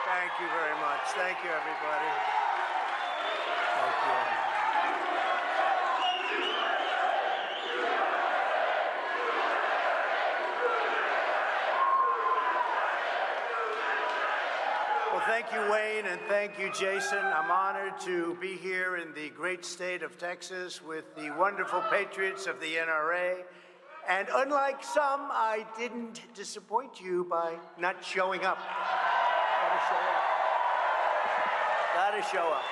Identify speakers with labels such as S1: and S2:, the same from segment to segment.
S1: Thank you very much. Thank you, everybody. Thank you. Well, thank you, Wayne, and thank you, Jason. I'm honored to be here in the great state of Texas with the wonderful patriots of the NRA. And unlike some, I didn't disappoint you by not showing up. Gotta show up. Gotta show up.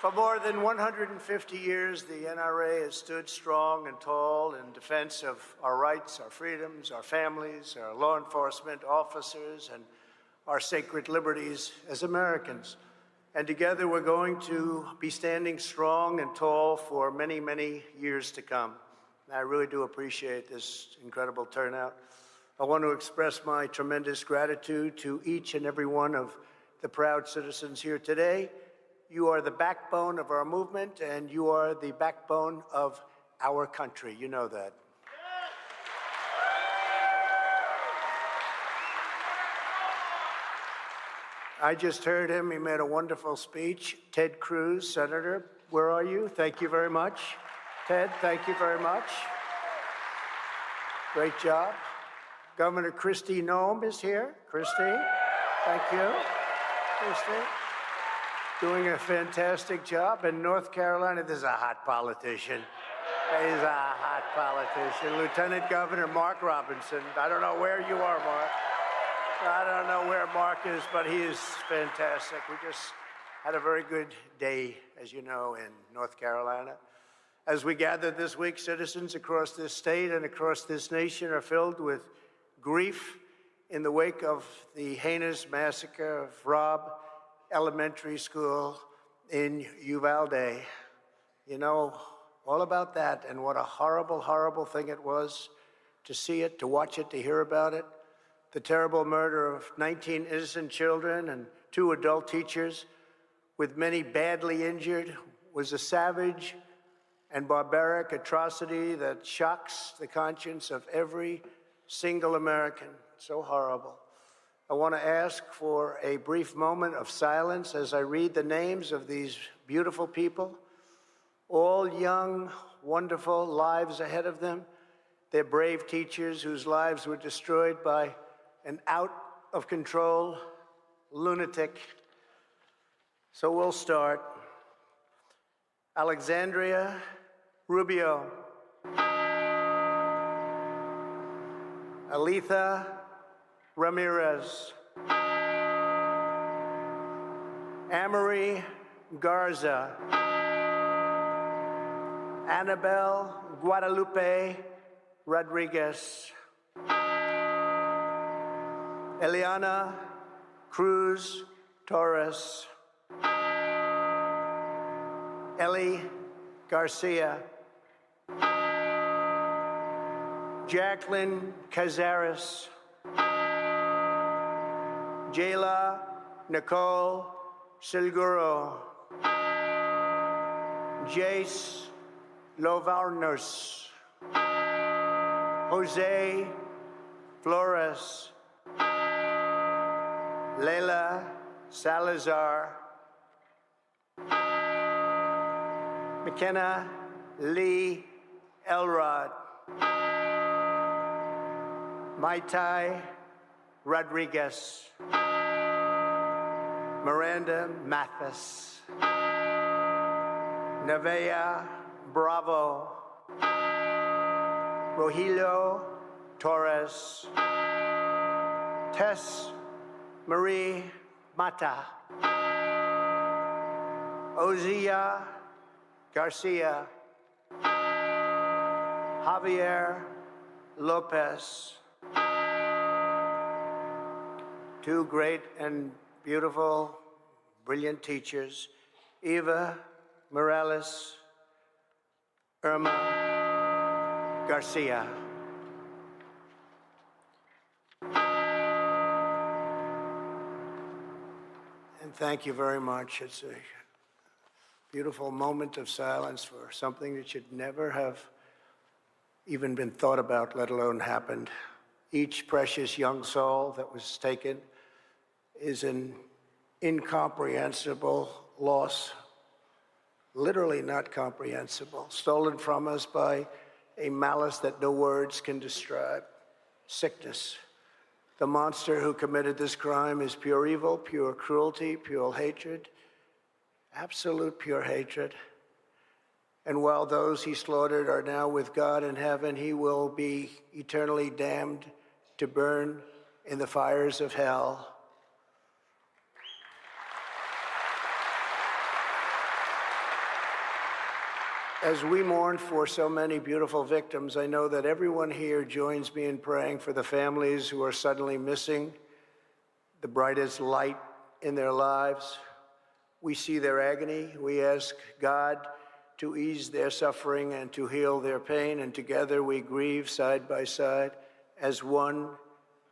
S1: For more than 150 years, the NRA has stood strong and tall in defense of our rights, our freedoms, our families, our law enforcement officers, and our sacred liberties as Americans. And together we're going to be standing strong and tall for many, many years to come. And I really do appreciate this incredible turnout. I want to express my tremendous gratitude to each and every one of the proud citizens here today. You are the backbone of our movement, and you are the backbone of our country. You know that. I just heard him. He made a wonderful speech. Ted Cruz, Senator, where are you? Thank you very much. Ted, thank you very much. Great job. Governor Kristi Noem is here. Kristi, thank you. Kristi, doing a fantastic job. In North Carolina, this is a hot politician. He's a hot politician. Lieutenant Governor Mark Robinson. I don't know where you are, Mark. I don't know where Mark is, but he is fantastic. We just had a very good day, as you know, in North Carolina. As we gather this week, citizens across this state and across this nation are filled with grief in the wake of the heinous massacre of Robb Elementary School in Uvalde. You know all about that, and what a horrible, horrible thing it was to see it, to watch it, to hear about it. The terrible murder of 19 innocent children and 2 adult teachers, with many badly injured, was a savage and barbaric atrocity that shocks the conscience of every single American. So horrible. I want to ask for a brief moment of silence as I read the names of these beautiful people, all young, wonderful lives ahead of them. They're brave teachers whose lives were destroyed by an out-of-control lunatic. So we'll start. Alexandria Rubio. Alitha Ramirez. Amory Garza. Annabelle Guadalupe Rodriguez. Eliana Cruz Torres. Ellie Garcia. Jacqueline Cazares. Jayla Nicole Silguro. Jace Lovarnos. Jose Flores. Leila Salazar. McKenna Lee Elrod. Maitai Rodriguez. Miranda Mathis. Nevaeh Bravo. Rogelio Torres. Tess Marie Mata. Ozia Garcia. Javier Lopez. 2 great and beautiful, brilliant teachers, Eva Morales, Irma Garcia. And thank you very much. It's a beautiful moment of silence for something that should never have even been thought about, let alone happened. Each precious young soul that was taken is an incomprehensible loss, literally not comprehensible, stolen from us by a malice that no words can describe, sickness. The monster who committed this crime is pure evil, pure cruelty, pure hatred, absolute pure hatred. And while those he slaughtered are now with God in heaven, he will be eternally damned to burn in the fires of hell. As we mourn for so many beautiful victims, I know that everyone here joins me in praying for the families who are suddenly missing the brightest light in their lives. We see their agony. We ask God to ease their suffering and to heal their pain, and together we grieve side by side as one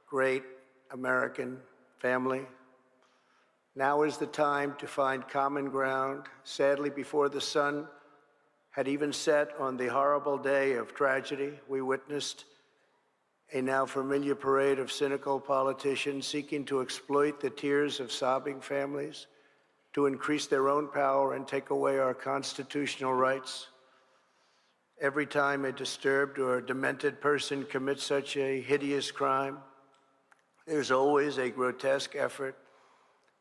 S1: great American family. Now is the time to find common ground. Sadly, before the sun had even set on the horrible day of tragedy, we witnessed a now familiar parade of cynical politicians seeking to exploit the tears of sobbing families to increase their own power and take away our constitutional rights. Every time a disturbed or demented person commits such a hideous crime, there's always a grotesque effort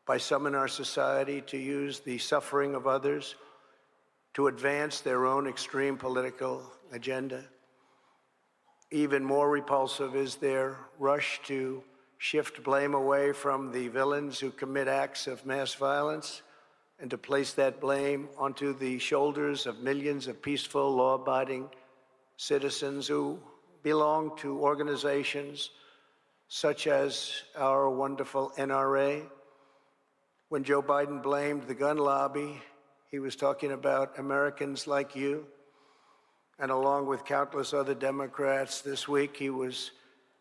S1: by some in our society to use the suffering of others to advance their own extreme political agenda. Even more repulsive is their rush to shift blame away from the villains who commit acts of mass violence and to place that blame onto the shoulders of millions of peaceful, law-abiding citizens who belong to organizations such as our wonderful NRA. When Joe Biden blamed the gun lobby, he was talking about Americans like you. And along with countless other Democrats this week, he was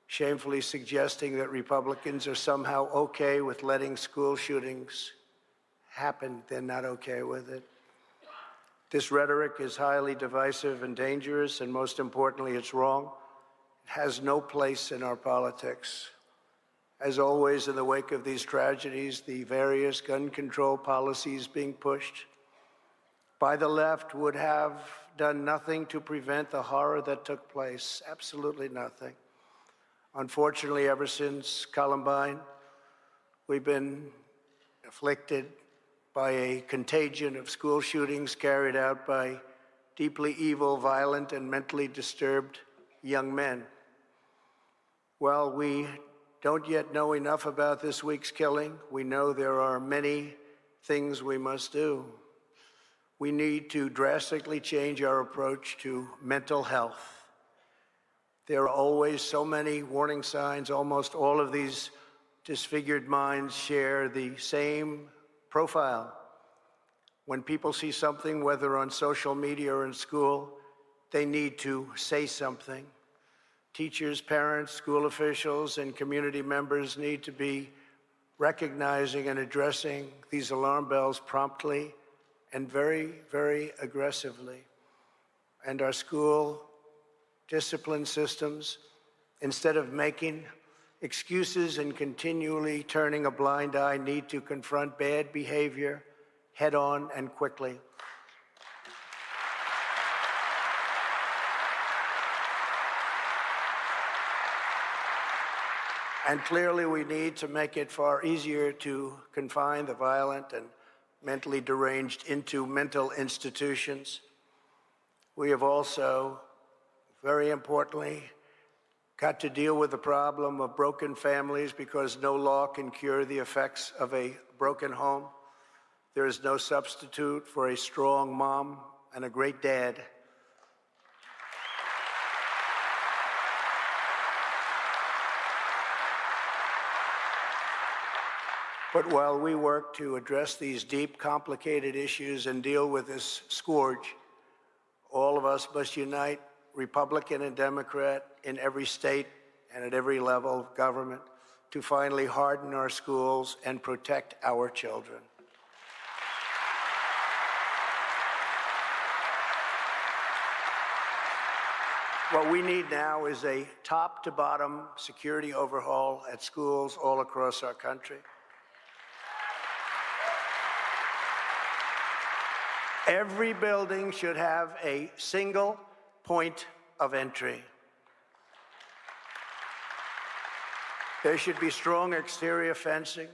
S1: shamefully suggesting that Republicans are somehow okay with letting school shootings happen. They're not okay with it. This rhetoric is highly divisive and dangerous, and most importantly, it's wrong. It has no place in our politics. As always, in the wake of these tragedies, the various gun control policies being pushed by the left would have done nothing to prevent the horror that took place, absolutely nothing. Unfortunately, ever since Columbine, we've been afflicted by a contagion of school shootings carried out by deeply evil, violent, and mentally disturbed young men. While we don't yet know enough about this week's killing, we know there are many things we must do. We need to drastically change our approach to mental health. There are always so many warning signs. Almost all of these disfigured minds share the same profile. When people see something, whether on social media or in school, they need to say something. Teachers, parents, school officials, and community members need to be recognizing and addressing these alarm bells promptly and very, very aggressively. And our school discipline systems, instead of making excuses and continually turning a blind eye, need to confront bad behavior head on and quickly. And clearly, we need to make it far easier to confine the violent and mentally deranged into mental institutions. We have also, very importantly, got to deal with the problem of broken families, because no law can cure the effects of a broken home. There is no substitute for a strong mom and a great dad. But while we work to address these deep, complicated issues and deal with this scourge, all of us must unite, Republican and Democrat, in every state and at every level of government, to finally harden our schools and protect our children. What we need now is a top-to-bottom security overhaul at schools all across our country. Every building should have a single point of entry. There should be strong exterior fencing,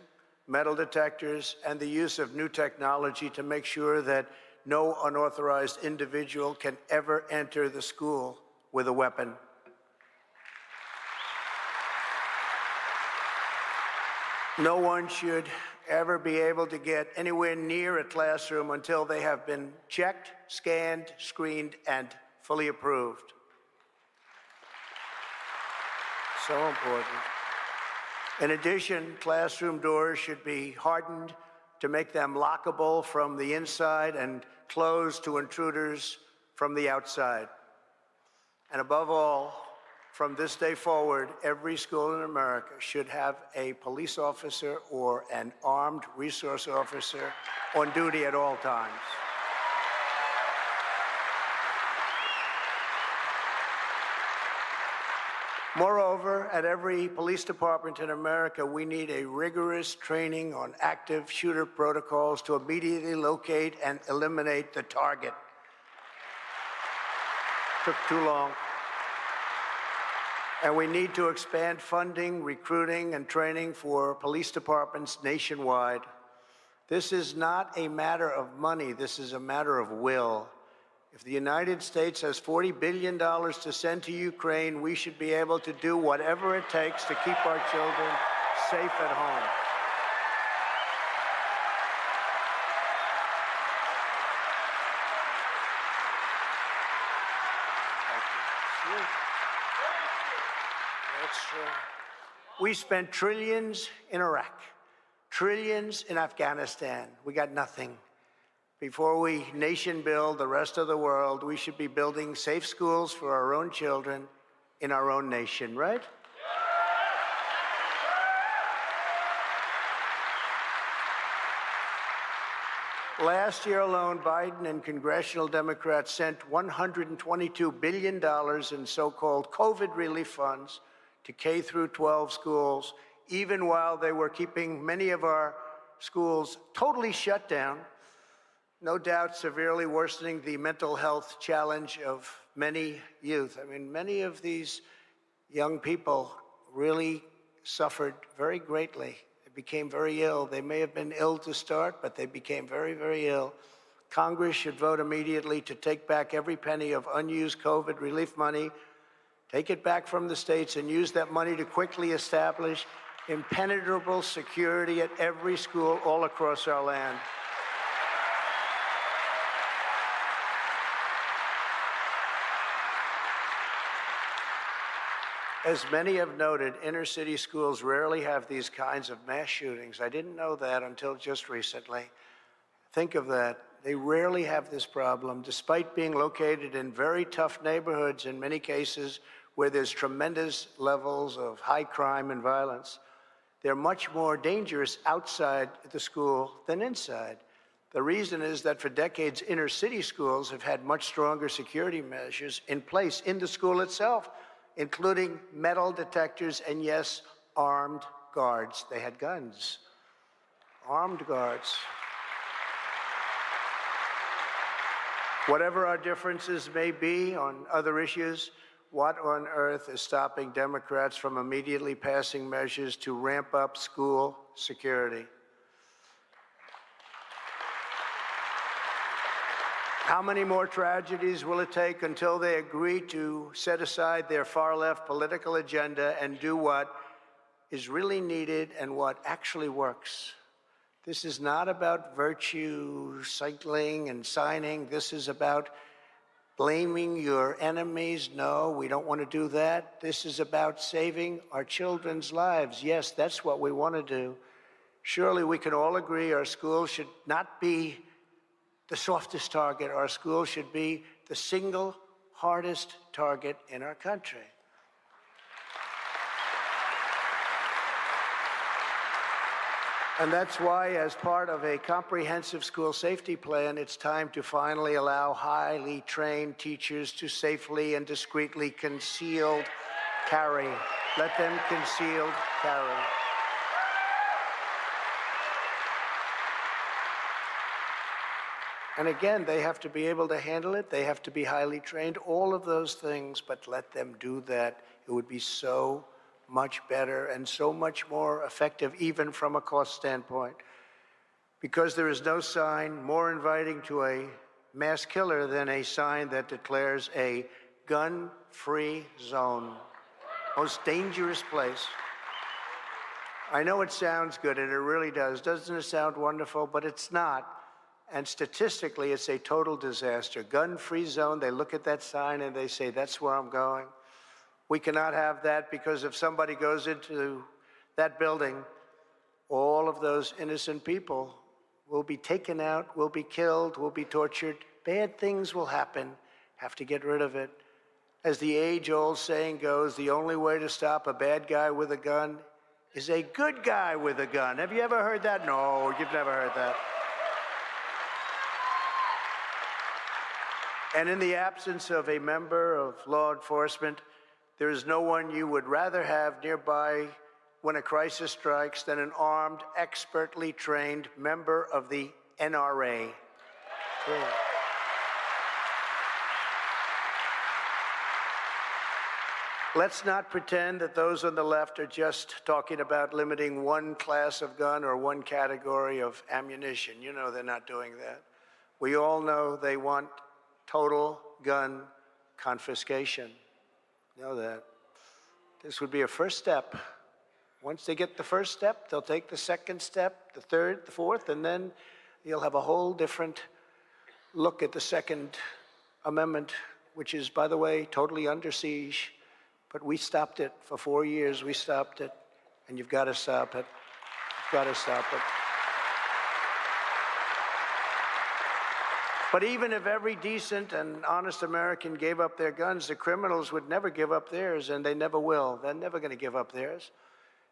S1: metal detectors, and the use of new technology to make sure that no unauthorized individual can ever enter the school with a weapon. No one should ever be able to get anywhere near a classroom until they have been checked, scanned, screened, and fully approved. So important. In addition, classroom doors should be hardened to make them lockable from the inside and closed to intruders from the outside. And above all, from this day forward, every school in America should have a police officer or an armed resource officer on duty at all times. Moreover, at every police department in America, we need a rigorous training on active shooter protocols to immediately locate and eliminate the target. Took too long. And we need to expand funding, recruiting, and training for police departments nationwide. This is not a matter of money. This is a matter of will. If the United States has $40 billion to send to Ukraine, we should be able to do whatever it takes to keep our children safe at home. Thank you. That's true. We spent trillions in Iraq, trillions in Afghanistan. We got nothing. Before we nation build the rest of the world, we should be building safe schools for our own children in our own nation, right? Last year alone, Biden and congressional Democrats sent $122 billion in so-called COVID relief funds to K through 12 schools, even while they were keeping many of our schools totally shut down, no doubt severely worsening the mental health challenge of many youth. I mean, many of these young people really suffered very greatly. They became very ill. They may have been ill to start, but they became very, very ill. Congress should vote immediately to take back every penny of unused COVID relief money, take it back from the states, and use that money to quickly establish impenetrable security at every school all across our land. As many have noted, inner city schools rarely have these kinds of mass shootings. I didn't know that until just recently. Think of that. They rarely have this problem, despite being located in very tough neighborhoods in many cases where there's tremendous levels of high crime and violence. They're much more dangerous outside the school than inside. The reason is that for decades, inner city schools have had much stronger security measures in place in the school itself, including metal detectors and, yes, armed guards. They had guns, armed guards. Whatever our differences may be on other issues, what on earth is stopping Democrats from immediately passing measures to ramp up school security? How many more tragedies will it take until they agree to set aside their far-left political agenda and do what is really needed and what actually works? This is not about virtue cycling and signing. This is about blaming your enemies. No, we don't want to do that. This is about saving our children's lives. Yes, that's what we want to do. Surely we can all agree our schools should not be the softest target. Our schools should be the single hardest target in our country. And that's why, as part of a comprehensive school safety plan, it's time to finally allow highly trained teachers to safely and discreetly concealed carry. Let them concealed carry. And again, they have to be able to handle it. They have to be highly trained, all of those things, but let them do that. It would be so much better and so much more effective, even from a cost standpoint. Because there is no sign more inviting to a mass killer than a sign that declares a gun-free zone. Most dangerous place. I know it sounds good, and it really does. Doesn't it sound wonderful? But it's not. And statistically, it's a total disaster. Gun-free zone, they look at that sign and they say, that's where I'm going. We cannot have that, because if somebody goes into that building, all of those innocent people will be taken out, will be killed, will be tortured. Bad things will happen. Have to get rid of it. As the age-old saying goes, the only way to stop a bad guy with a gun is a good guy with a gun. Have you ever heard that? No, you've never heard that. And in the absence of a member of law enforcement, there is no one you would rather have nearby when a crisis strikes than an armed, expertly trained member of the NRA. Yeah. Let's not pretend that those on the left are just talking about limiting one class of gun or one category of ammunition. You know they're not doing that. We all know they want total gun confiscation. You know that. This would be a first step. Once they get the first step, they'll take the second step, the third, the fourth, and then you'll have a whole different look at the Second Amendment, which is, by the way, totally under siege. But we stopped it for 4 years. We stopped it, and you've got to stop it. You've got to stop it. But even if every decent and honest American gave up their guns, the criminals would never give up theirs, and they never will. They're never going to give up theirs.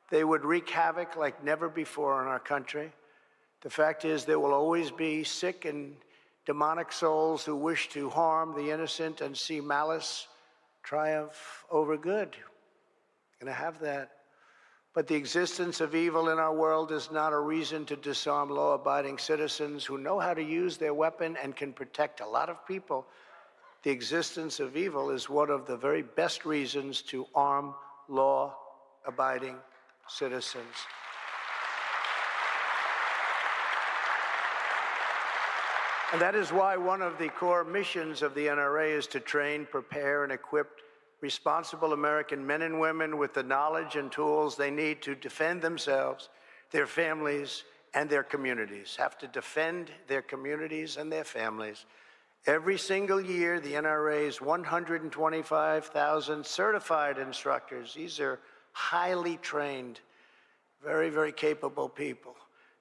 S1: They would wreak havoc like never before in our country. The fact is, there will always be sick and demonic souls who wish to harm the innocent and see malice triumph over good. Going to have that. But the existence of evil in our world is not a reason to disarm law-abiding citizens who know how to use their weapon and can protect a lot of people. The existence of evil is one of the very best reasons to arm law-abiding citizens. And that is why one of the core missions of the NRA is to train, prepare, and equip responsible American men and women with the knowledge and tools they need to defend themselves, their families, and their communities. Have to defend their communities and their families. Every single year, the NRA's 125,000 certified instructors, these are highly trained, very, very capable people.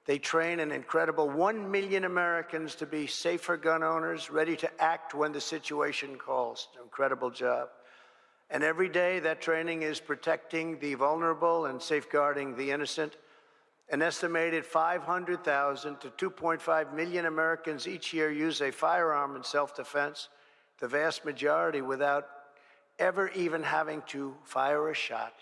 S1: They train an incredible 1 million Americans to be safer gun owners, ready to act when the situation calls. Incredible job. And every day, that training is protecting the vulnerable and safeguarding the innocent. An estimated 500,000 to 2.5 million Americans each year use a firearm in self-defense, the vast majority without ever even having to fire a shot.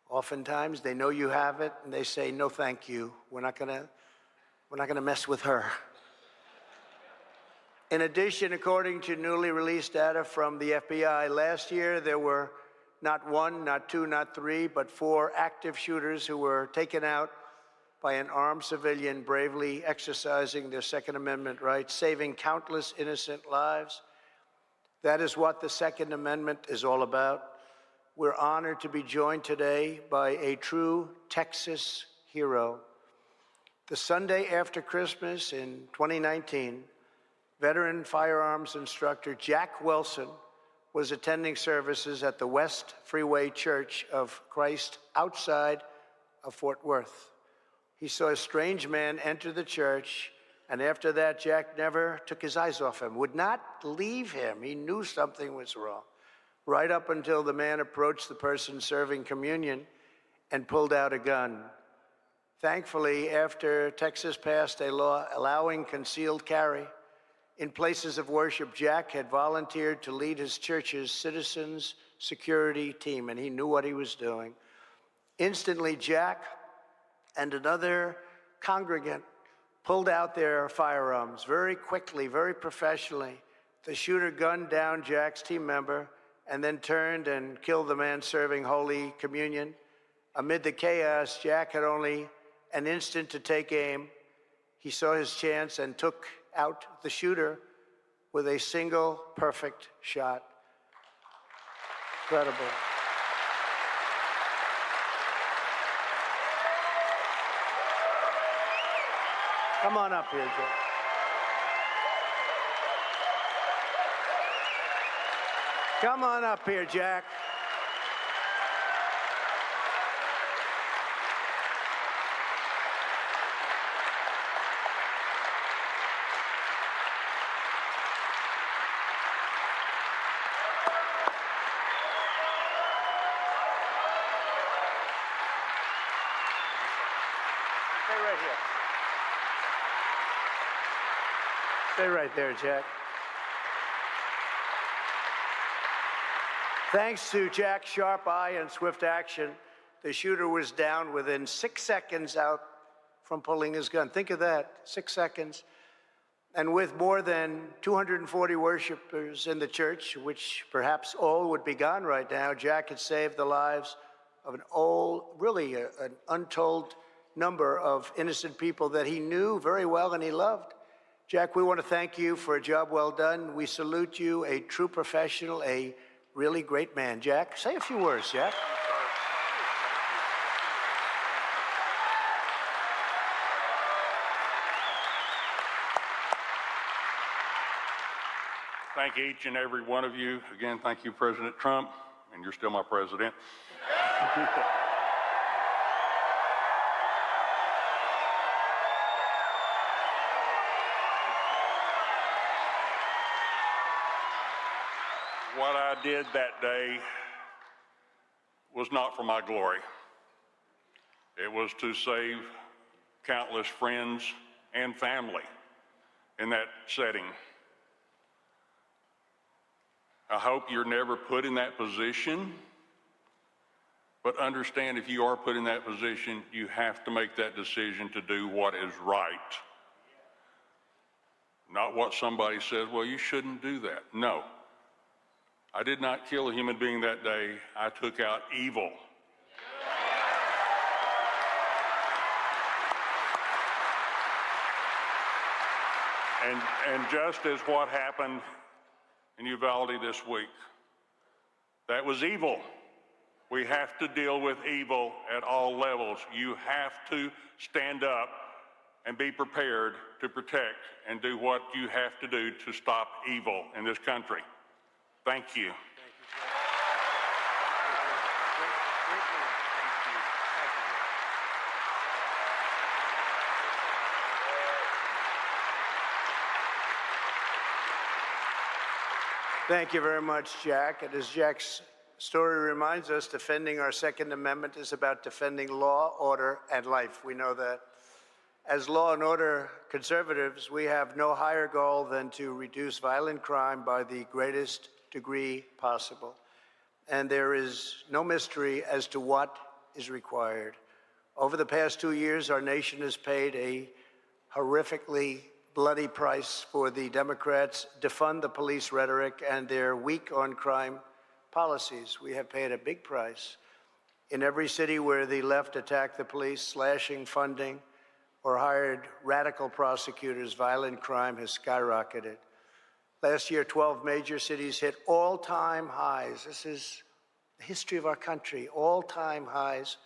S1: Oftentimes, they know you have it, and they say, no, thank you. We're not gonna mess with her. In addition, according to newly released data from the FBI, last year there were not one, not two, not three, but 4 active shooters who were taken out by an armed civilian bravely exercising their Second Amendment rights, saving countless innocent lives. That is what the Second Amendment is all about. We're honored to be joined today by a true Texas hero. The Sunday after Christmas in 2019, veteran firearms instructor Jack Wilson was attending services at the West Freeway Church of Christ outside of Fort Worth. He saw a strange man enter the church, and after that, Jack never took his eyes off him, would not leave him. He knew something was wrong, right up until the man approached the person serving communion and pulled out a gun. Thankfully, after Texas passed a law allowing concealed carry in places of worship, Jack had volunteered to lead his church's citizens security team, and he knew what he was doing. Instantly, Jack and another congregant pulled out their firearms very quickly, very professionally. The shooter gunned down Jack's team member and then turned and killed the man serving Holy Communion. Amid the chaos, Jack had only an instant to take aim. He saw his chance and took out the shooter with a single perfect shot. Incredible. Come on up here, Jack. Come on up here, Jack. Stay right here. Stay right there, Jack. Thanks to Jack's sharp eye and swift action, the shooter was down within 6 seconds out from pulling his gun. Think of that, 6 seconds. And with more than 240 worshipers in the church, which perhaps all would be gone right now, Jack had saved the lives of an untold number of innocent people that he knew very well and he loved. Jack, we want to thank you for a job well done. We salute you, a true professional, a really great man. Jack, say a few words, Jack.
S2: Thank each and every one of you. Again, thank you, President Trump, and you're still my president. What I did that day was not for my glory. It was to save countless friends and family in that setting. I hope you're never put in that position, but understand if you are put in that position, you have to make that decision to do what is right. Not what somebody says, well, you shouldn't do that. No. I did not kill a human being that day. I took out evil. And just as what happened in Uvalde this week, that was evil. We have to deal with evil at all levels. You have to stand up and be prepared to protect and do what you have to do to stop evil in this country. Thank you.
S1: Thank you very much, Jack. And as Jack's story reminds us, defending our Second Amendment is about defending law, order, and life. We know that. As law and order conservatives, we have no higher goal than to reduce violent crime by the greatest degree possible. And there is no mystery as to what is required. Over the past 2 years, our nation has paid a horrifically bloody price for the Democrats' defund the police rhetoric and their weak on crime policies. We have paid a big price. In every city where the left attacked the police, slashing funding, or hired radical prosecutors, violent crime has skyrocketed. Last year, 12 major cities hit all-time highs. This is the history of our country, all-time highs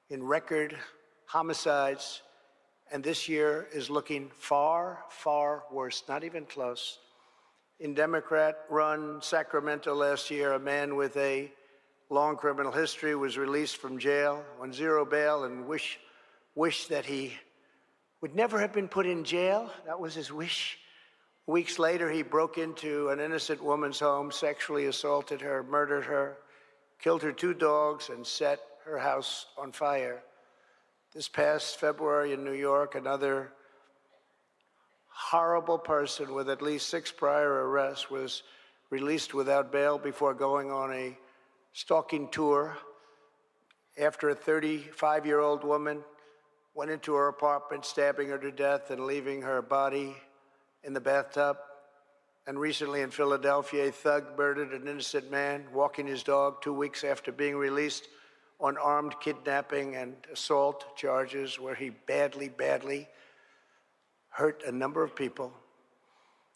S1: in record homicides. And this year is looking far, far worse, not even close. In Democrat-run Sacramento last year, a man with a long criminal history was released from jail on zero bail and wished that he would never have been put in jail. That was his wish. Weeks later, he broke into an innocent woman's home, sexually assaulted her, murdered her, killed her 2 dogs, and set her house on fire. This past February in New York, another horrible person with at least 6 prior arrests was released without bail before going on a stalking tour after a 35-year-old woman went into her apartment, stabbing her to death and leaving her body in the bathtub. And recently in Philadelphia, a thug murdered an innocent man walking his dog 2 weeks after being released on armed kidnapping and assault charges, where he badly hurt a number of people.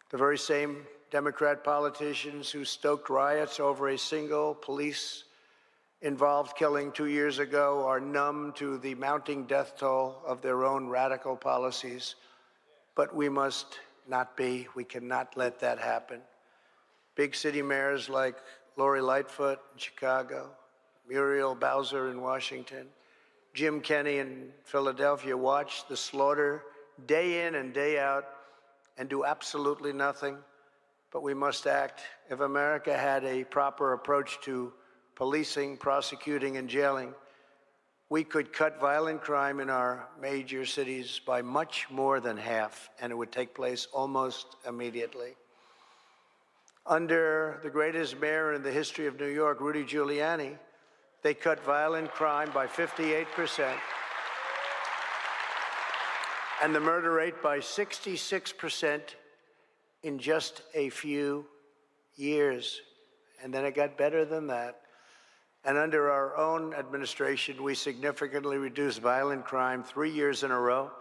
S1: The very same Democrat politicians who stoked riots over a single police-involved killing 2 years ago are numb to the mounting death toll of their own radical policies. But we must not be. We cannot let that happen. Big city mayors like Lori Lightfoot in Chicago, Muriel Bowser in Washington, Jim Kenney in Philadelphia watch the slaughter day in and day out and do absolutely nothing. But we must act. If America had a proper approach to policing, prosecuting, and jailing, we could cut violent crime in our major cities by much more than half, and it would take place almost immediately. Under the greatest mayor in the history of New York, Rudy Giuliani, they cut violent crime by 58% and the murder rate by 66% in just a few years. And then it got better than that. And under our own administration, we significantly reduced violent crime 3 years in a row.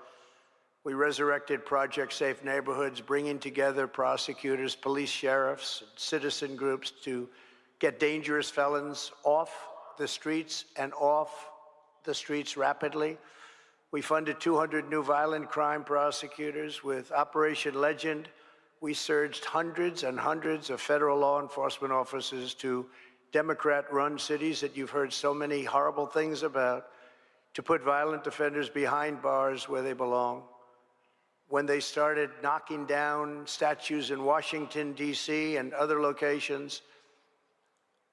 S1: We resurrected Project Safe Neighborhoods, bringing together prosecutors, police, sheriffs, and citizen groups to get dangerous felons off the streets and off the streets rapidly. We funded 200 new violent crime prosecutors. With Operation Legend, we surged hundreds and hundreds of federal law enforcement officers to Democrat-run cities that you've heard so many horrible things about, to put violent offenders behind bars where they belong. When they started knocking down statues in Washington, D.C. and other locations,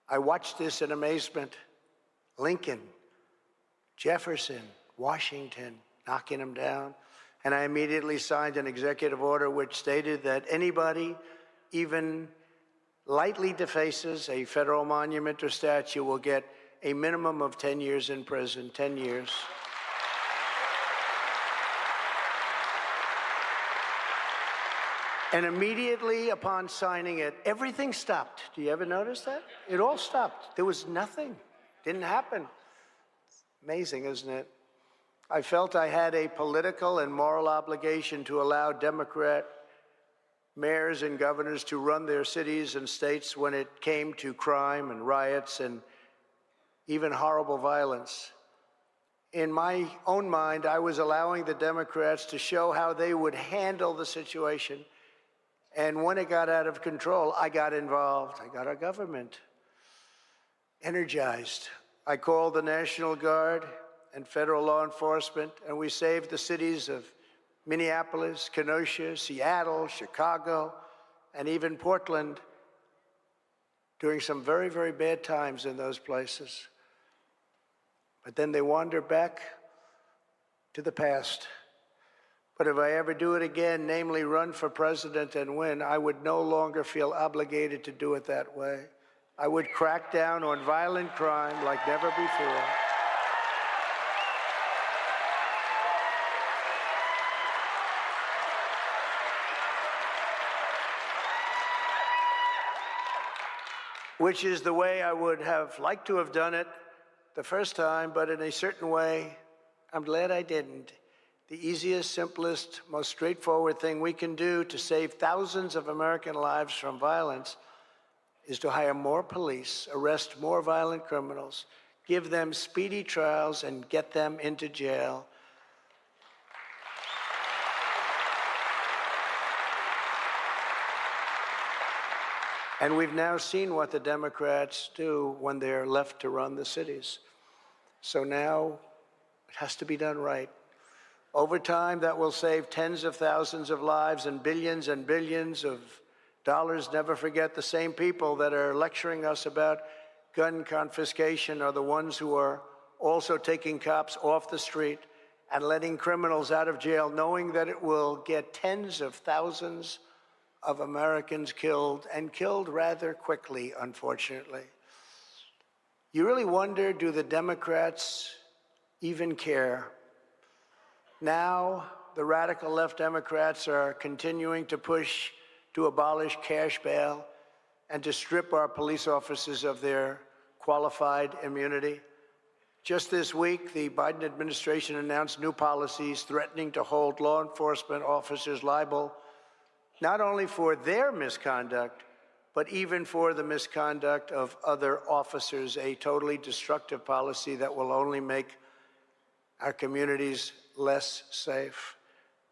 S1: I watched this in amazement. Lincoln, Jefferson, Washington, knocking them down. And I immediately signed an executive order which stated that anybody, even lightly defaces a federal monument or statue, will get a minimum of 10 years in prison, 10 years. And immediately upon signing it, everything stopped. Do you ever notice that? It all stopped. There was nothing. Didn't happen. Amazing, isn't it? I felt I had a political and moral obligation to allow Democrat mayors and governors to run their cities and states when it came to crime and riots and even horrible violence. In my own mind, I was allowing the Democrats to show how they would handle the situation. And when it got out of control, I got involved. I got our government energized. I called the National Guard and federal law enforcement, and we saved the cities of Minneapolis, Kenosha, Seattle, Chicago, and even Portland during some very, very bad times in those places. But then they wander back to the past. But if I ever do it again, namely run for president and win, I would no longer feel obligated to do it that way. I would crack down on violent crime like never before. Which is the way I would have liked to have done it the first time, but in a certain way, I'm glad I didn't. The easiest, simplest, most straightforward thing we can do to save thousands of American lives from violence is to hire more police, arrest more violent criminals, give them speedy trials, and get them into jail. And we've now seen what the Democrats do when they're left to run the cities. So now it has to be done right. Over time, that will save tens of thousands of lives and billions of dollars. Never forget, the same people that are lecturing us about gun confiscation are the ones who are also taking cops off the street and letting criminals out of jail, knowing that it will get tens of thousands of Americans killed, and killed rather quickly, unfortunately. You really wonder, do the Democrats even care? Now, the radical left Democrats are continuing to push to abolish cash bail and to strip our police officers of their qualified immunity. Just this week, the Biden administration announced new policies threatening to hold law enforcement officers liable not only for their misconduct, but even for the misconduct of other officers, a totally destructive policy that will only make our communities less safe.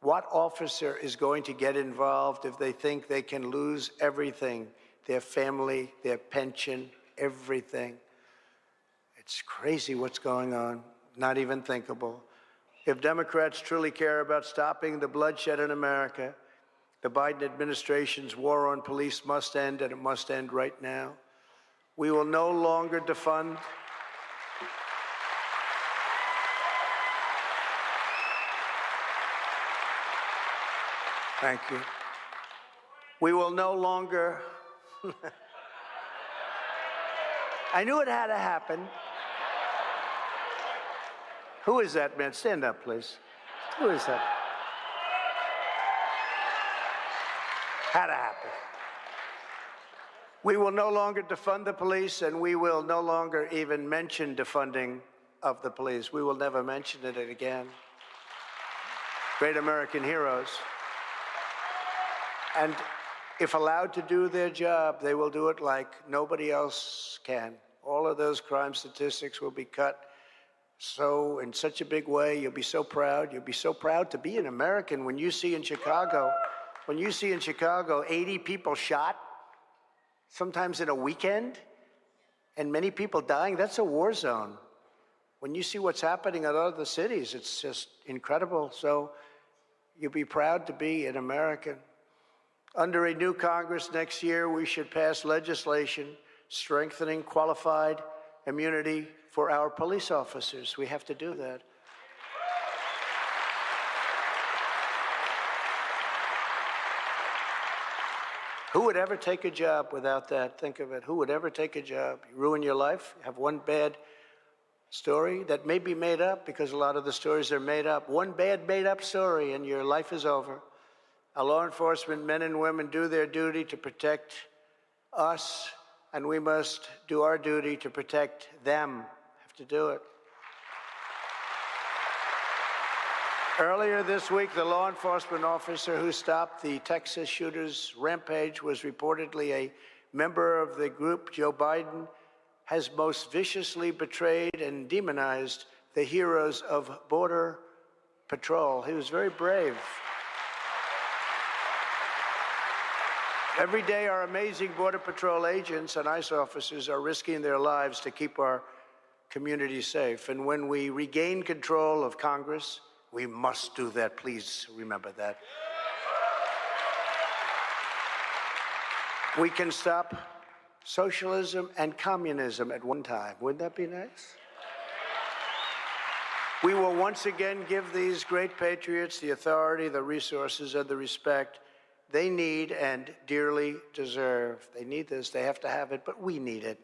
S1: What officer is going to get involved if they think they can lose everything, their family, their pension, everything? It's crazy what's going on, not even thinkable. If Democrats truly care about stopping the bloodshed in America, the Biden administration's war on police must end, and it must end right now. We will no longer defund. Thank you. We will no longer. I knew it had to happen. Who is that man? Stand up, please. Who is that? Had to happen. We will no longer defund the police, and we will no longer even mention defunding of the police. We will never mention it again. Great American heroes. And if allowed to do their job, they will do it like nobody else can. All of those crime statistics will be cut in such a big way. You'll be so proud. You'll be so proud to be an American when you see in Chicago 80 people shot, sometimes in a weekend, and many people dying. That's a war zone. When you see what's happening in other cities, it's just incredible. So you'll be proud to be an American. Under a new Congress next year, we should pass legislation strengthening qualified immunity for our police officers. We have to do that. Who would ever take a job without that? Think of it. Who would ever take a job? You ruin your life, have one bad story that may be made up, because a lot of the stories are made up. One bad made-up story and your life is over. Our law enforcement men and women do their duty to protect us, and we must do our duty to protect them. Have to do it. Earlier this week, the law enforcement officer who stopped the Texas shooter's rampage was reportedly a member of the group Joe Biden has most viciously betrayed and demonized the heroes of Border Patrol. He was very brave. Every day, our amazing Border Patrol agents and ICE officers are risking their lives to keep our communities safe. And when we regain control of Congress, we must do that. Please remember that. We can stop socialism and communism at one time. Wouldn't that be nice? We will once again give these great patriots the authority, the resources, and the respect they need and dearly deserve. They need this. They have to have it, but we need it.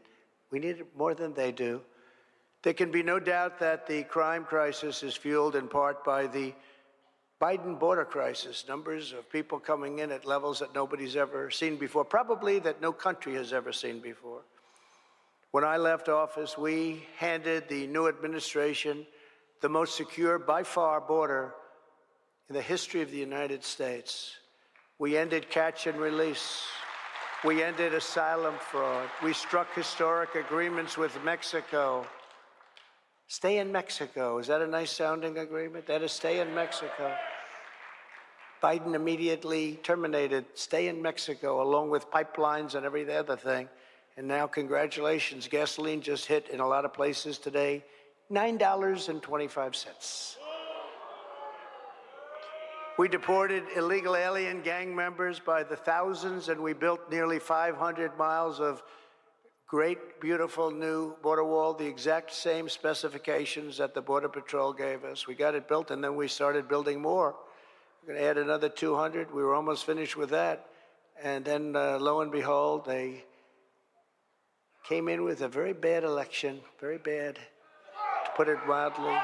S1: We need it more than they do. There can be no doubt that the crime crisis is fueled in part by the Biden border crisis. Numbers of people coming in at levels that nobody's ever seen before, probably that no country has ever seen before. When I left office, we handed the new administration the most secure, by far, border in the history of the United States. We ended catch and release. We ended asylum fraud. We struck historic agreements with Mexico. Stay in Mexico. Is that a nice sounding agreement? That is stay in Mexico. Biden immediately terminated stay in Mexico along with pipelines and every other thing. And now, congratulations, gasoline just hit in a lot of places today, $9.25. We deported illegal alien gang members by the thousands, and we built nearly 500 miles of great, beautiful new border wall, the exact same specifications that the Border Patrol gave us. We got it built, and then we started building more. We're going to add another 200. We were almost finished with that. And then, lo and behold, they came in with a very bad election, very bad, to put it mildly.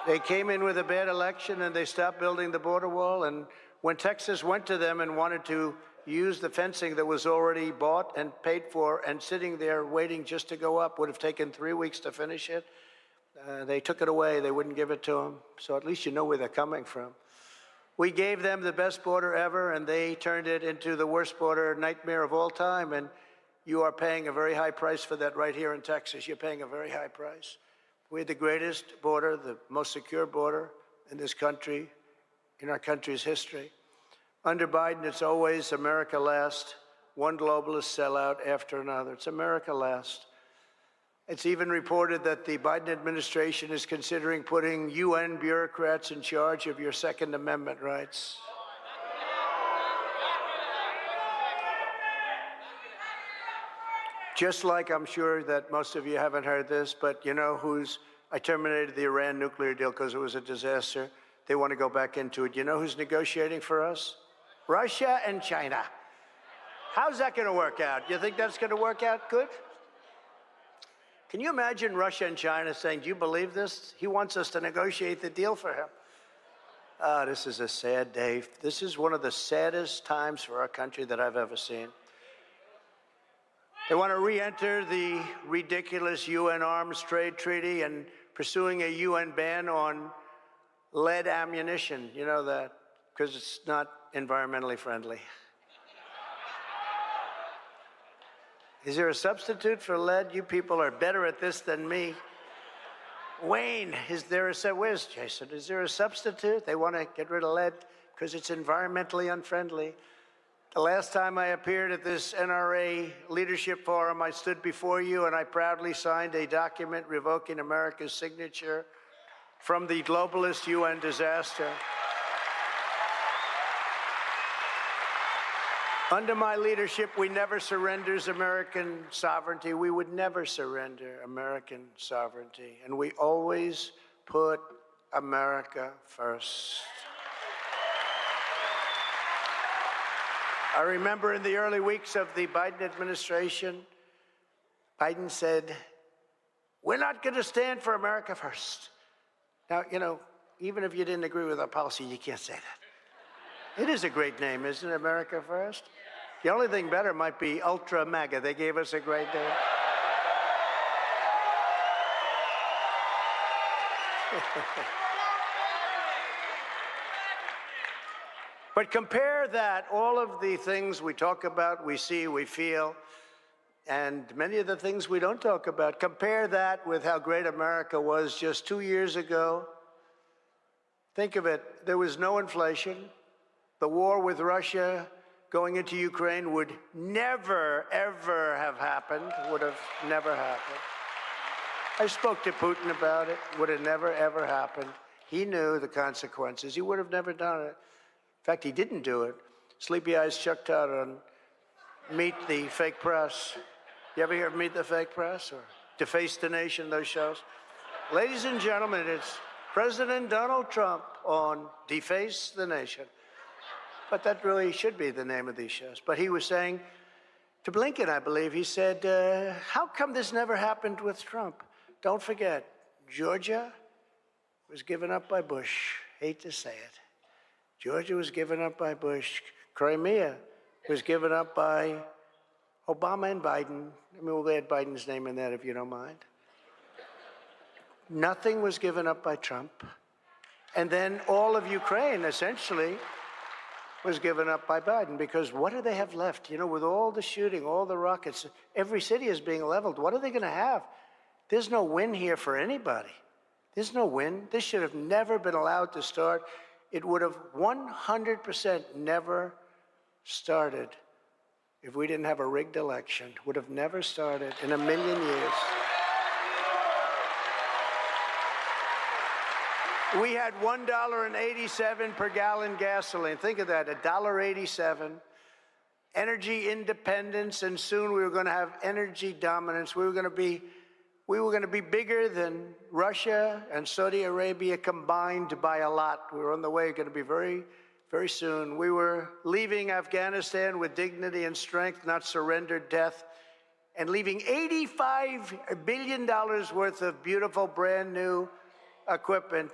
S1: They came in with a bad election and they stopped building the border wall. And when Texas went to them and wanted to use the fencing that was already bought and paid for and sitting there waiting just to go up, would have taken 3 weeks to finish it, they took it away. They wouldn't give it to them. So at least you know where they're coming from. We gave them the best border ever, and they turned it into the worst border nightmare of all time. And you are paying a very high price for that right here in Texas. You're paying a very high price. We had the greatest border, the most secure border in this country, in our country's history. Under Biden, it's always America last, one globalist sellout after another. It's America last. It's even reported that the Biden administration is considering putting UN bureaucrats in charge of your Second Amendment rights. Just like I'm sure that most of you haven't heard this, but you know I terminated the Iran nuclear deal because it was a disaster. They want to go back into it. You know who's negotiating for us? Russia and China. How's that going to work out? You think that's going to work out good? Can you imagine Russia and China saying, do you believe this? He wants us to negotiate the deal for him. This is a sad day. This is one of the saddest times for our country that I've ever seen. They want to re-enter the ridiculous UN Arms Trade Treaty and pursuing a UN ban on lead ammunition. You know that, because it's not environmentally friendly. Is there a substitute for lead? You people are better at this than me. Wayne, where's Jason? Is there a substitute? They want to get rid of lead because it's environmentally unfriendly. The last time I appeared at this NRA leadership forum, I stood before you and I proudly signed a document revoking America's signature from the globalist UN disaster. Under my leadership, we never surrenders American sovereignty. We would never surrender American sovereignty. And we always put America first. I remember in the early weeks of the Biden administration, Biden said, we're not going to stand for America first. Now, you know, even if you didn't agree with our policy, you can't say that. It is a great name, isn't it, America First? The only thing better might be Ultra MAGA. They gave us a great name. But compare that, all of the things we talk about, we see, we feel, and many of the things we don't talk about, compare that with how great America was just 2 years ago. Think of it, there was no inflation. The war with Russia going into Ukraine would never, ever have happened, would have never happened. I spoke to Putin about it, would have never, ever happened. He knew the consequences. He would have never done it. In fact, he didn't do it. Sleepy Eyes Chuck Todd on Meet the Fake Press. You ever hear of Meet the Fake Press or Deface the Nation, those shows? Ladies and gentlemen, it's President Donald Trump on Deface the Nation. But that really should be the name of these shows. But he was saying to Blinken, I believe, he said, how come this never happened with Trump? Don't forget, Georgia was given up by Bush. Hate to say it. Georgia was given up by Bush. Crimea was given up by Obama and Biden. I mean, we'll add Biden's name in that if you don't mind. Nothing was given up by Trump. And then all of Ukraine, essentially, was given up by Biden, because what do they have left? You know, with all the shooting, all the rockets, every city is being leveled. What are they going to have? There's no win here for anybody. There's no win. This should have never been allowed to start. It would have 100% never started if we didn't have a rigged election. Would have never started in a million years. We had $1.87 per gallon gasoline. Think of that, $1.87. Energy independence, and soon we were going to have energy dominance. We were going to be bigger than Russia and Saudi Arabia combined by a lot. We were on the way, going to be very, very soon. We were leaving Afghanistan with dignity and strength, not surrendered death, and leaving $85 billion worth of beautiful, brand new equipment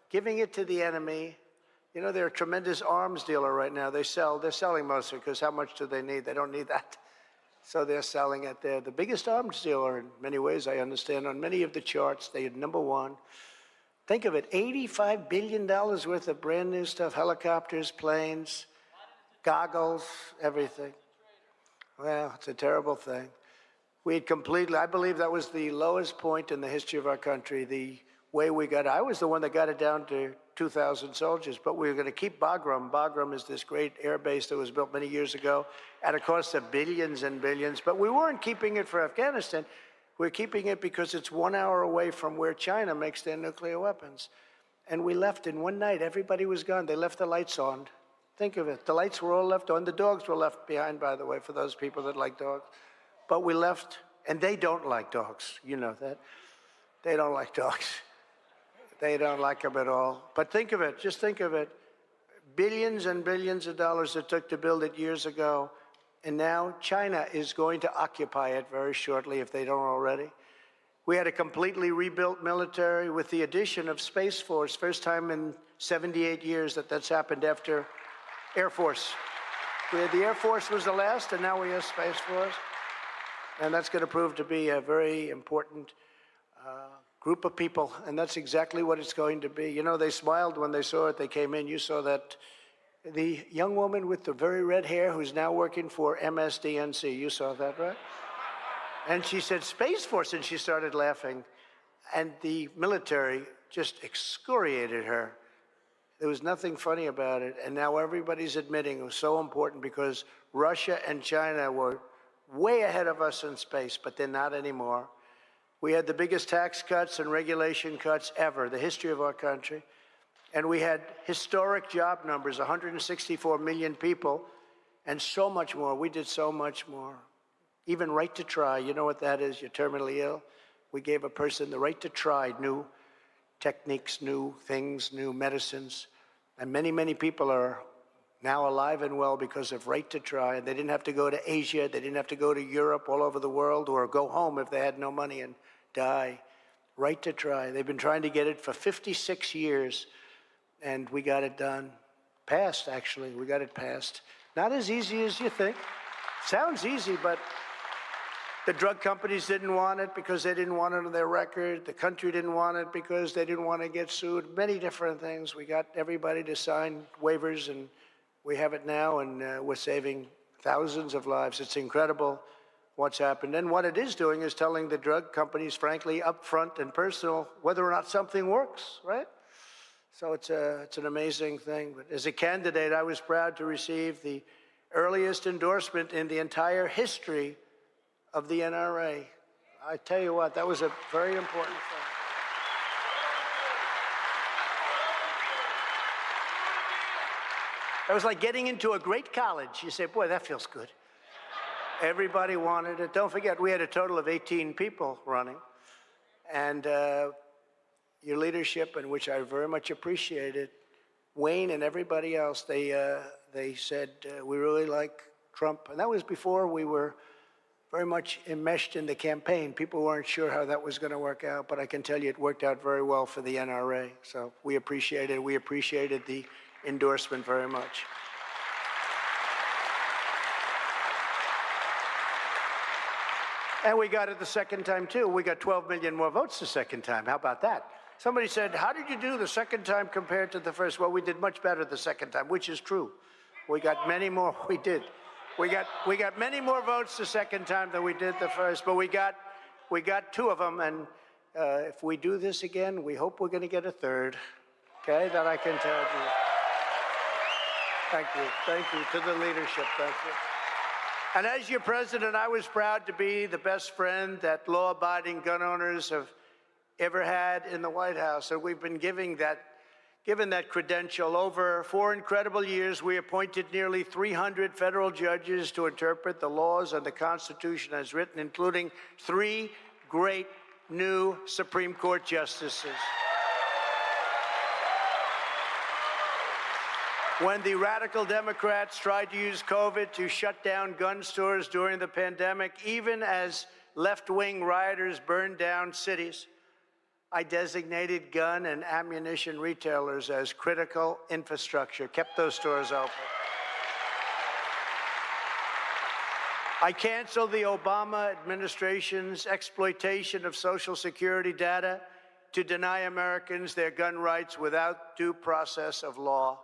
S1: giving it to the enemy. You know, they're a tremendous arms dealer right now. They're selling most of it because how much do they need? They don't need that. So they're selling it. They're the biggest arms dealer in many ways, I understand. On many of the charts, they are number one. Think of it, $85 billion worth of brand new stuff, helicopters, planes, goggles, everything. Well, it's a terrible thing. We had completely, I believe that was the lowest point in the history of our country, the way we got it. I was the one that got it down to 2,000 soldiers, but we were going to keep Bagram. Bagram is this great air base that was built many years ago at a cost of billions and billions, but we weren't keeping it for Afghanistan. We're keeping it because it's 1 hour away from where China makes their nuclear weapons. And we left in one night. Everybody was gone. They left the lights on. Think of it. The lights were all left on. The dogs were left behind, by the way, for those people that like dogs. But we left, and they don't like dogs. You know that. They don't like dogs. They don't like them at all. But think of it. Just think of it. Billions and billions of dollars it took to build it years ago. And now China is going to occupy it very shortly if they don't already. We had a completely rebuilt military with the addition of Space Force. First time in 78 years that's happened after Air Force. We had the Air Force was the last, and now we have Space Force. And that's going to prove to be a very important group of people. And that's exactly what it's going to be. You know, they smiled when they saw it. They came in. You saw that. The young woman with the very red hair who's now working for MSDNC, you saw that, right? And she said, Space Force, and she started laughing. And the military just excoriated her. There was nothing funny about it. And now everybody's admitting it was so important because Russia and China were way ahead of us in space, but they're not anymore. We had the biggest tax cuts and regulation cuts ever, the history of our country. And we had historic job numbers, 164 million people, and so much more. We did so much more. Even right to try, you know what that is? You're terminally ill. We gave a person the right to try new techniques, new things, new medicines. And many, many people are now alive and well because of right to try. And they didn't have to go to Asia. They didn't have to go to Europe, all over the world, or go home if they had no money and die. Right to try. They've been trying to get it for 56 years. And we got it done. Passed, actually. We got it passed. Not as easy as you think. Sounds easy, but the drug companies didn't want it because they didn't want it on their record. The country didn't want it because they didn't want to get sued. Many different things. We got everybody to sign waivers, and we have it now, and we're saving thousands of lives. It's incredible what's happened. And what it is doing is telling the drug companies, frankly, up front and personal, whether or not something works, right? So it's an amazing thing. But as a candidate, I was proud to receive the earliest endorsement in the entire history of the NRA. I tell you what, that was a very important thing. That was like getting into a great college. You say, boy, that feels good. Everybody wanted it. Don't forget, we had a total of 18 people running. And your leadership, and which I very much appreciated, Wayne and everybody else, they said, we really like Trump. And that was before we were very much enmeshed in the campaign. People weren't sure how that was going to work out, but I can tell you it worked out very well for the NRA. So we appreciated it. We appreciated the endorsement very much. And we got it the second time, too. We got 12 million more votes the second time. How about that? Somebody said, how did you do the second time compared to the first? Well, we did much better the second time, which is true. We got many more. We did. We got many more votes the second time than we did the first, but we got two of them. And if we do this again, we hope we're going to get a third. Okay, that I can tell you. Thank you. Thank you to the leadership. Thank you. And as your president, I was proud to be the best friend that law-abiding gun owners have ever had in the White House. And we've been given that credential. Over 4 incredible years, we appointed nearly 300 federal judges to interpret the laws and the Constitution as written, including 3 great new Supreme Court justices. When the radical Democrats tried to use COVID to shut down gun stores during the pandemic, even as left-wing rioters burned down cities, I designated gun and ammunition retailers as critical infrastructure, kept those stores open. I canceled the Obama administration's exploitation of Social Security data to deny Americans their gun rights without due process of law,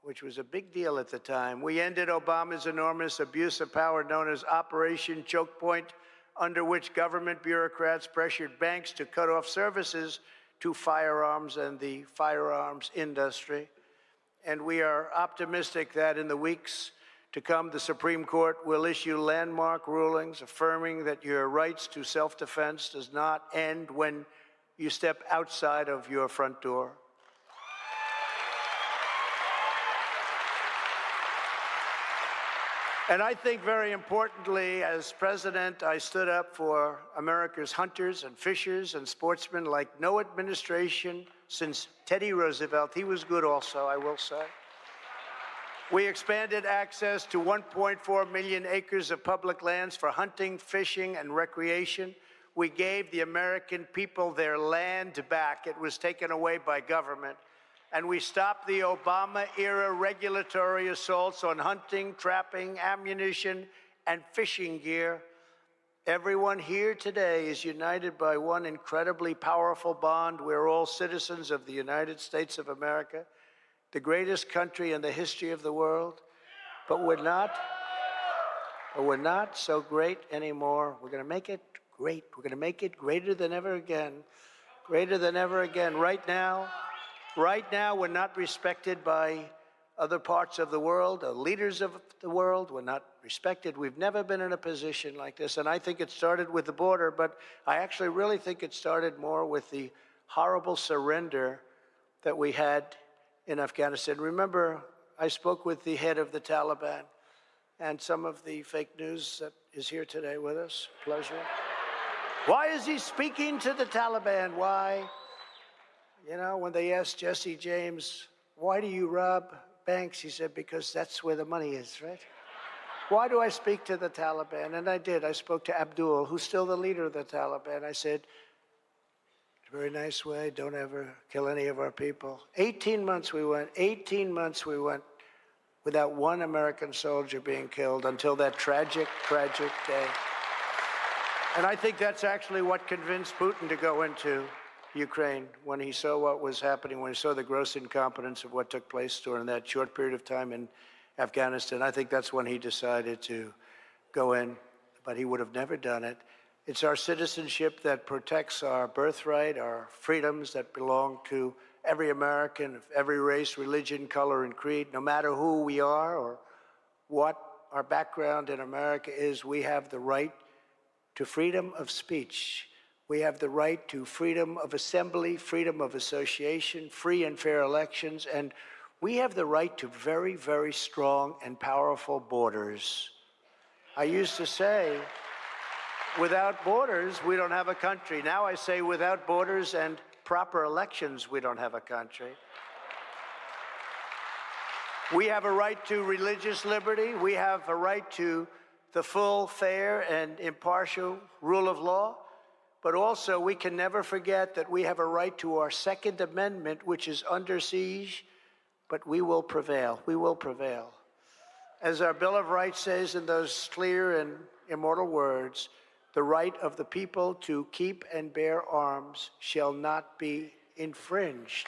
S1: which was a big deal at the time. We ended Obama's enormous abuse of power known as Operation Choke Point, under which government bureaucrats pressured banks to cut off services to firearms and the firearms industry. And we are optimistic that in the weeks to come, the Supreme Court will issue landmark rulings affirming that your rights to self-defense does not end when you step outside of your front door. And I think very importantly, as president, I stood up for America's hunters and fishers and sportsmen like no administration since Teddy Roosevelt. He was good also, I will say. We expanded access to 1.4 million acres of public lands for hunting, fishing, and recreation. We gave the American people their land back. It was taken away by government. And we stopped the Obama-era regulatory assaults on hunting, trapping, ammunition, and fishing gear. Everyone here today is united by one incredibly powerful bond. We're all citizens of the United States of America, the greatest country in the history of the world. But we're not so great anymore. We're going to make it great. We're going to make it greater than ever again. Greater than ever again. Right now, we're not respected by other parts of the world, the leaders of the world. We're not respected. We've never been in a position like this. And I think it started with the border, but I actually really think it started more with the horrible surrender that we had in Afghanistan. Remember, I spoke with the head of the Taliban and some of the fake news that is here today with us. Pleasure. Why is he speaking to the Taliban? Why? You know, when they asked Jesse James, why do you rob banks? He said, because that's where the money is, right? Why do I speak to the Taliban? And I did. I spoke to Abdul, who's still the leader of the Taliban. I said, in a very nice way, don't ever kill any of our people. 18 months we went without one American soldier being killed until that tragic, tragic day. And I think that's actually what convinced Putin to go into Ukraine when he saw what was happening, when he saw the gross incompetence of what took place during that short period of time in Afghanistan. I think that's when he decided to go in, but he would have never done it. It's our citizenship that protects our birthright, our freedoms that belong to every American of every race, religion, color, and creed. No matter who we are or what our background in America is, we have the right to freedom of speech. We have the right to freedom of assembly, freedom of association, free and fair elections, and we have the right to very, very strong and powerful borders. I used to say, without borders, we don't have a country. Now I say, without borders and proper elections, we don't have a country. We have a right to religious liberty. We have a right to the full, fair, and impartial rule of law. But also, we can never forget that we have a right to our Second Amendment, which is under siege, but we will prevail. We will prevail. As our Bill of Rights says in those clear and immortal words, the right of the people to keep and bear arms shall not be infringed.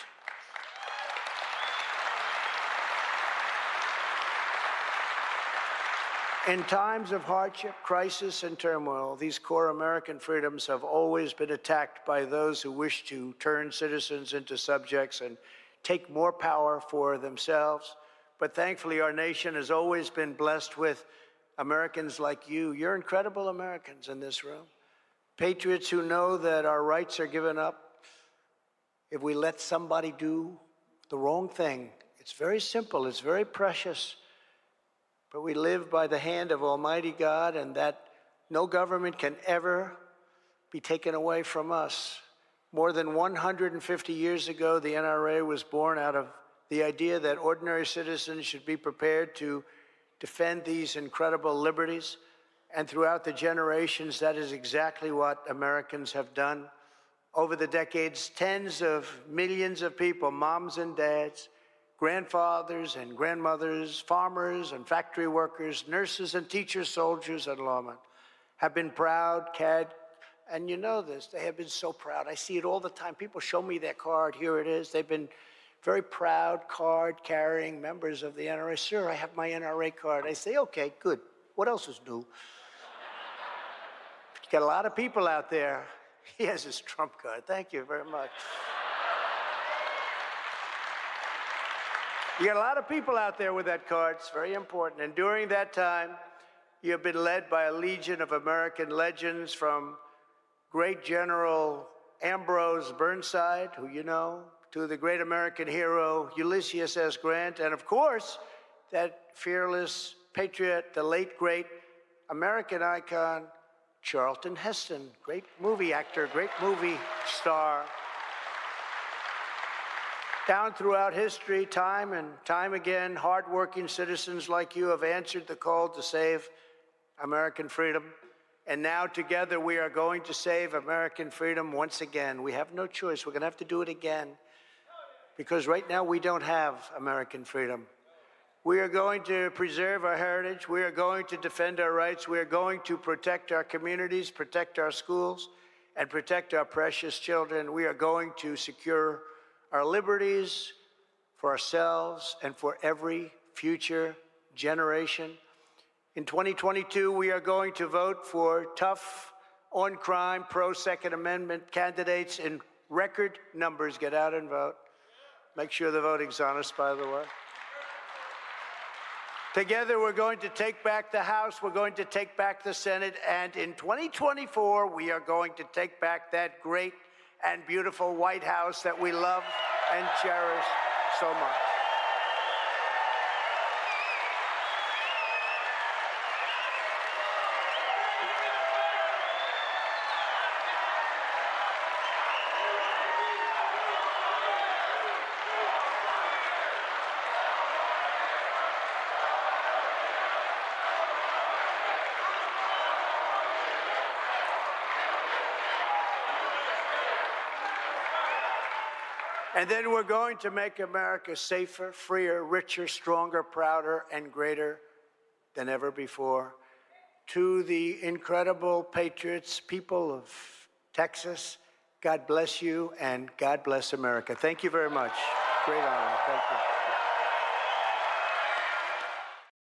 S1: In times of hardship, crisis, and turmoil, these core American freedoms have always been attacked by those who wish to turn citizens into subjects and take more power for themselves. But thankfully, our nation has always been blessed with Americans like you. You're incredible Americans in this room. Patriots who know that our rights are given up if we let somebody do the wrong thing. It's very simple. It's very precious. But we live by the hand of Almighty God, and that no government can ever be taken away from us. More than 150 years ago, the NRA was born out of the idea that ordinary citizens should be prepared to defend these incredible liberties. And throughout the generations, that is exactly what Americans have done. Over the decades, tens of millions of people, moms and dads, grandfathers and grandmothers, farmers and factory workers, nurses and teachers, soldiers and lawmen, have been proud, and you know this, they have been so proud. I see it all the time. People show me their card. Here it is. They've been very proud card-carrying members of the NRA. Sir, I have my NRA card. I say, okay, good. What else is new? You got a lot of people out there. He has his Trump card. Thank you very much. You got a lot of people out there with that card. It's very important. And during that time, you have been led by a legion of American legends, from great General Ambrose Burnside, who you know, to the great American hero Ulysses S. Grant, and of course, that fearless patriot, the late great American icon, Charlton Heston, great movie actor, great movie star. Down throughout history, time and time again, hardworking citizens like you have answered the call to save American freedom. And now together we are going to save American freedom once again. We have no choice. We're going to have to do it again, because right now we don't have American freedom. We are going to preserve our heritage. We are going to defend our rights. We are going to protect our communities, protect our schools, and protect our precious children. We are going to secure our liberties for ourselves and for every future generation. In 2022, we are going to vote for tough, on-crime, pro-Second Amendment candidates in record numbers. Get out and vote. Make sure the voting's honest, by the way. Together, we're going to take back the House, we're going to take back the Senate, and in 2024, we are going to take back that great and beautiful White House that we love and cherish so much. And then we're going to make America safer, freer, richer, stronger, prouder, and greater than ever before. To the incredible patriots, people of Texas, God bless you and God bless America. Thank you very much. Great honor. Thank you.